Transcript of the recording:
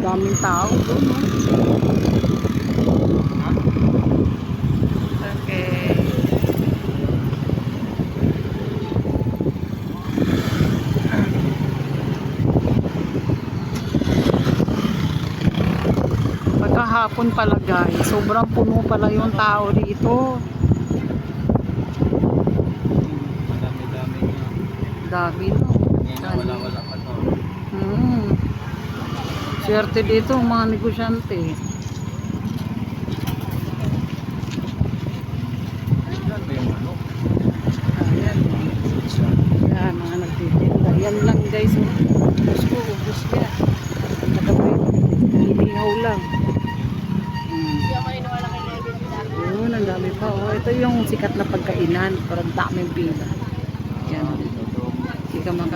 daming tao doon, no? Okay. Pagkahapon pala guys, sobrang puno pala yung tao dito. Madami-dami nga. Dami, no? Wala-wala pa to. Swerte dito ang mga negosyante. Yan ba yung ano? Ayan. Yan, mga nagtitinda. Yan lang guys. Ubus ko, ubus niya. Hinihaw lang. Yun, ang dami pa. Oh, ito yung sikat na pagkainan. Parang daming pila. Yan. Hindi ka maka